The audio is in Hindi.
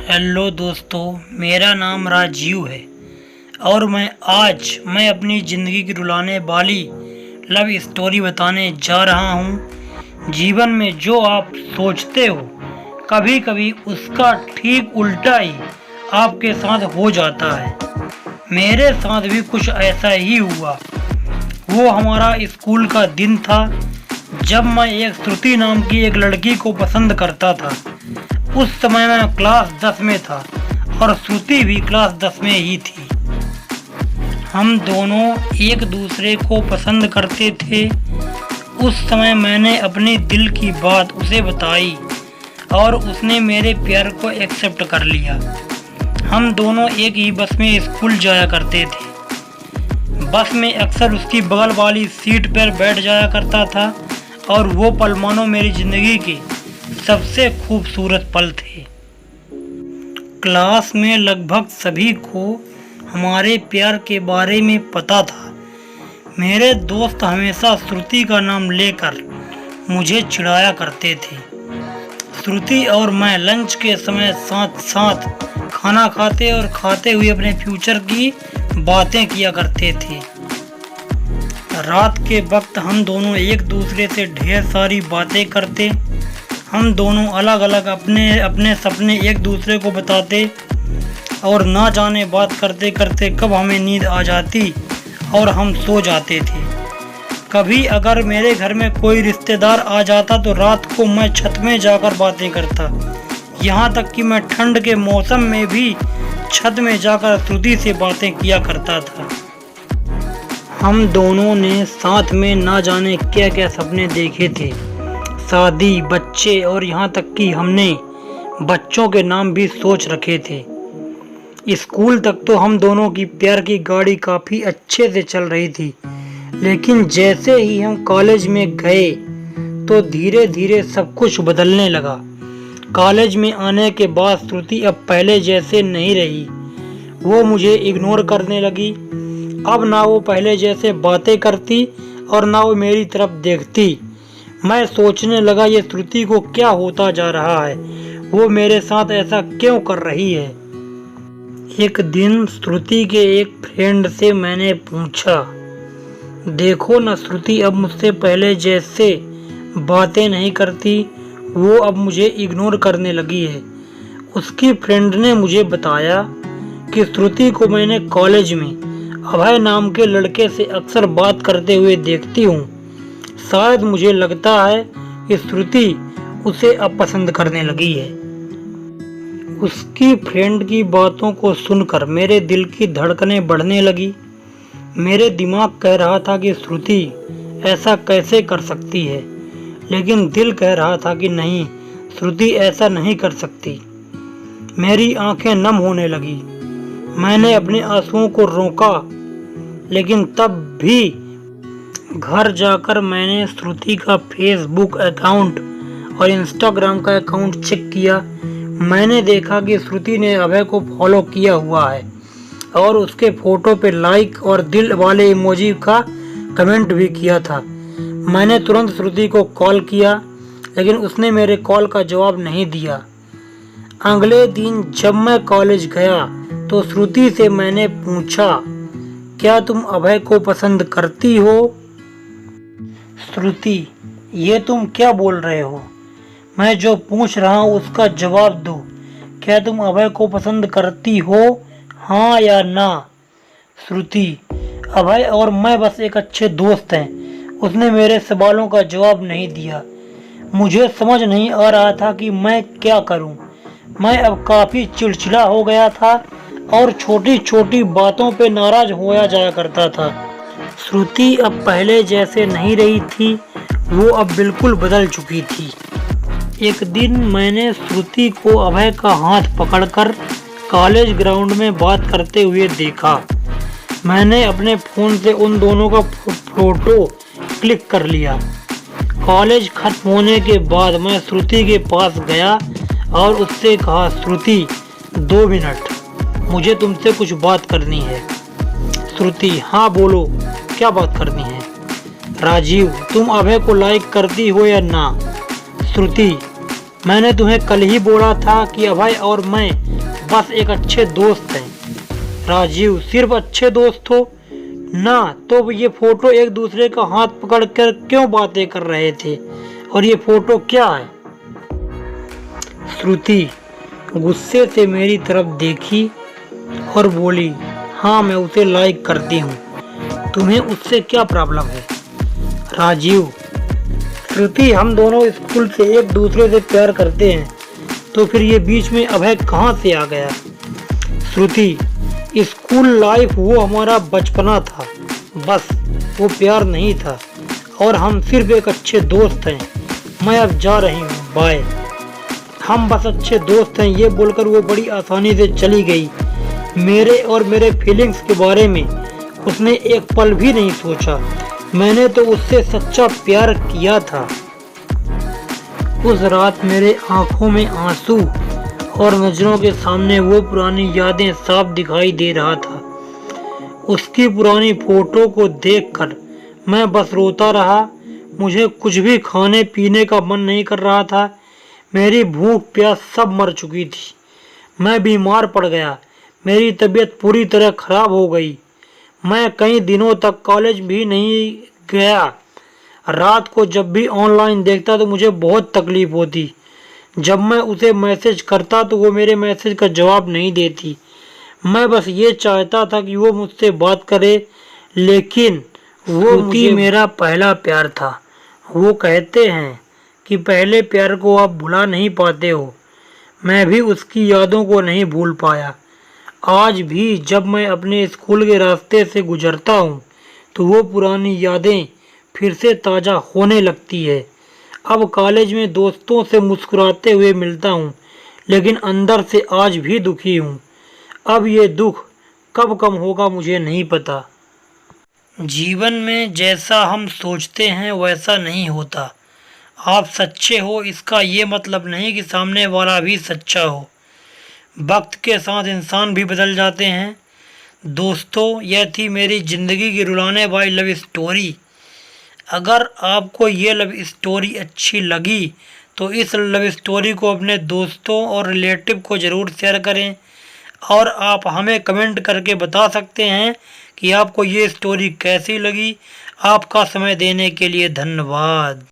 हेलो दोस्तों, मेरा नाम राजीव है और मैं अपनी ज़िंदगी की रुलाने वाली लव स्टोरी बताने जा रहा हूँ। जीवन में जो आप सोचते हो कभी कभी उसका ठीक उल्टा ही आपके साथ हो जाता है। मेरे साथ भी कुछ ऐसा ही हुआ। वो हमारा स्कूल का दिन था जब मैं एक श्रुति नाम की एक लड़की को पसंद करता था। उस समय मैं क्लास 10 में था और श्रुति भी क्लास 10 में ही थी। हम दोनों एक दूसरे को पसंद करते थे। उस समय मैंने अपने दिल की बात उसे बताई और उसने मेरे प्यार को एक्सेप्ट कर लिया। हम दोनों एक ही बस में स्कूल जाया करते थे। बस में अक्सर उसकी बगल वाली सीट पर बैठ जाया करता था और वो पल मानो मेरी ज़िंदगी के सबसे खूबसूरत पल थे। क्लास में लगभग सभी को हमारे प्यार के बारे में पता था। मेरे दोस्त हमेशा श्रुति का नाम लेकर मुझे चिढ़ाया करते थे। श्रुति और मैं लंच के समय साथ साथ खाना खाते और खाते हुए अपने फ्यूचर की बातें किया करते थे। रात के वक्त हम दोनों एक दूसरे से ढेर सारी बातें करते। हम दोनों अलग अलग अपने सपने एक दूसरे को बताते और ना जाने बात करते करते कब हमें नींद आ जाती और हम सो जाते थे। कभी अगर मेरे घर में कोई रिश्तेदार आ जाता तो रात को मैं छत में जाकर बातें करता। यहाँ तक कि मैं ठंड के मौसम में भी छत में जाकर श्रुति से बातें किया करता था। हम दोनों ने साथ में ना जाने क्या क्या सपने देखे थे, शादी, बच्चे और यहाँ तक कि हमने बच्चों के नाम भी सोच रखे थे। स्कूल तक तो हम दोनों की प्यार की गाड़ी काफ़ी अच्छे से चल रही थी, लेकिन जैसे ही हम कॉलेज में गए तो धीरे धीरे सब कुछ बदलने लगा। कॉलेज में आने के बाद श्रुति अब पहले जैसे नहीं रही। वो मुझे इग्नोर करने लगी। अब ना वो पहले जैसे बातें करती और ना वो मेरी तरफ देखती। मैं सोचने लगा ये श्रुति को क्या होता जा रहा है, वो मेरे साथ ऐसा क्यों कर रही है। एक दिन श्रुति के एक फ्रेंड से मैंने पूछा, देखो ना श्रुति अब मुझसे पहले जैसे बातें नहीं करती, वो अब मुझे इग्नोर करने लगी है। उसकी फ्रेंड ने मुझे बताया कि श्रुति को मैंने कॉलेज में अभय नाम के लड़के से अक्सर बात करते हुए देखती हूँ। शायद मुझे लगता है कि श्रुति उसे अब पसंद करने लगी है। उसकी फ्रेंड की बातों को सुनकर मेरे दिल की धड़कनें बढ़ने लगी। मेरे दिमाग कह रहा था कि श्रुति ऐसा कैसे कर सकती है, लेकिन दिल कह रहा था कि नहीं, श्रुति ऐसा नहीं कर सकती। मेरी आंखें नम होने लगी। मैंने अपने आंसुओं को रोका, लेकिन तब भी घर जाकर मैंने श्रुति का फेसबुक अकाउंट और इंस्टाग्राम का अकाउंट चेक किया। मैंने देखा कि श्रुति ने अभय को फॉलो किया हुआ है और उसके फोटो पे लाइक और दिल वाले इमोजी का कमेंट भी किया था। मैंने तुरंत श्रुति को कॉल किया, लेकिन उसने मेरे कॉल का जवाब नहीं दिया। अगले दिन जब मैं कॉलेज गया तो श्रुति से मैंने पूछा, क्या तुम अभय को पसंद करती हो? श्रुति, ये तुम क्या बोल रहे हो? मैं जो पूछ रहा हूँ उसका जवाब दो। क्या तुम अभय को पसंद करती हो, हाँ या ना? श्रुति, अभय और मैं बस एक अच्छे दोस्त हैं। उसने मेरे सवालों का जवाब नहीं दिया। मुझे समझ नहीं आ रहा था कि मैं क्या करूं। मैं अब काफ़ी चिड़चिड़ा हो गया था और छोटी छोटी बातों पे नाराज होया जाया करता था। श्रुति अब पहले जैसे नहीं रही थी, वो अब बिल्कुल बदल चुकी थी। एक दिन मैंने श्रुति को अभय का हाथ पकड़कर कॉलेज ग्राउंड में बात करते हुए देखा। मैंने अपने फ़ोन से उन दोनों का फोटो क्लिक कर लिया। कॉलेज खत्म होने के बाद मैं श्रुति के पास गया और उससे कहा, श्रुति 2 मिनट, मुझे तुमसे कुछ बात करनी है। श्रुति, हाँ बोलो, क्या बात करनी है? राजीव, तुम अभय को लाइक करती हो या ना? श्रुति, मैंने तुम्हें कल ही बोला था कि अभय और मैं बस एक अच्छे दोस्त हैं। राजीव, सिर्फ अच्छे दोस्त हो ना? तो ये फोटो एक दूसरे का हाथ पकड़कर क्यों बातें कर रहे थे? और ये फोटो क्या है? श्रुति गुस्से से मेरी तरफ देखी और बोली, हाँ मैं उसे लाइक करती हूँ, तुम्हें उससे क्या प्रॉब्लम है? राजीव, श्रुति हम दोनों स्कूल से एक दूसरे से प्यार करते हैं, तो फिर ये बीच में अभय कहाँ से आ गया? श्रुति, स्कूल लाइफ वो हमारा बचपना था, बस वो प्यार नहीं था और हम सिर्फ एक अच्छे दोस्त हैं। मैं अब जा रही हूँ, बाय। हम बस अच्छे दोस्त हैं, ये बोलकर वो बड़ी आसानी से चली गई। मेरे और मेरे फीलिंग्स के बारे में उसने एक पल भी नहीं सोचा। मैंने तो उससे सच्चा प्यार किया था। उस रात मेरे आंखों में आंसू और नजरों के सामने वो पुरानी यादें साफ दिखाई दे रहा था। उसकी पुरानी फोटो को देखकर मैं बस रोता रहा। मुझे कुछ भी खाने पीने का मन नहीं कर रहा था। मेरी भूख प्यास सब मर चुकी थी। मैं बीमार पड़ गया। मेरी तबीयत पूरी तरह खराब हो गई। मैं कई दिनों तक कॉलेज भी नहीं गया। रात को जब भी ऑनलाइन देखता तो मुझे बहुत तकलीफ होती। जब मैं उसे मैसेज करता तो वो मेरे मैसेज का जवाब नहीं देती। मैं बस ये चाहता था कि वो मुझसे बात करे, लेकिन वो मुझे मेरा पहला प्यार था। वो कहते हैं कि पहले प्यार को आप भुला नहीं पाते हो। मैं भी उसकी यादों को नहीं भूल पाया। आज भी जब मैं अपने स्कूल के रास्ते से गुजरता हूँ तो वो पुरानी यादें फिर से ताज़ा होने लगती है। अब कॉलेज में दोस्तों से मुस्कुराते हुए मिलता हूँ, लेकिन अंदर से आज भी दुखी हूँ। अब ये दुख कब कम होगा मुझे नहीं पता। जीवन में जैसा हम सोचते हैं वैसा नहीं होता। आप सच्चे हो इसका ये मतलब नहीं कि सामने वाला भी सच्चा हो। वक्त के साथ इंसान भी बदल जाते हैं। दोस्तों, यह थी मेरी ज़िंदगी की रुलाने वाली लव स्टोरी। अगर आपको ये लव स्टोरी अच्छी लगी तो इस लव स्टोरी को अपने दोस्तों और रिलेटिव को ज़रूर शेयर करें और आप हमें कमेंट करके बता सकते हैं कि आपको ये स्टोरी कैसी लगी। आपका समय देने के लिए धन्यवाद।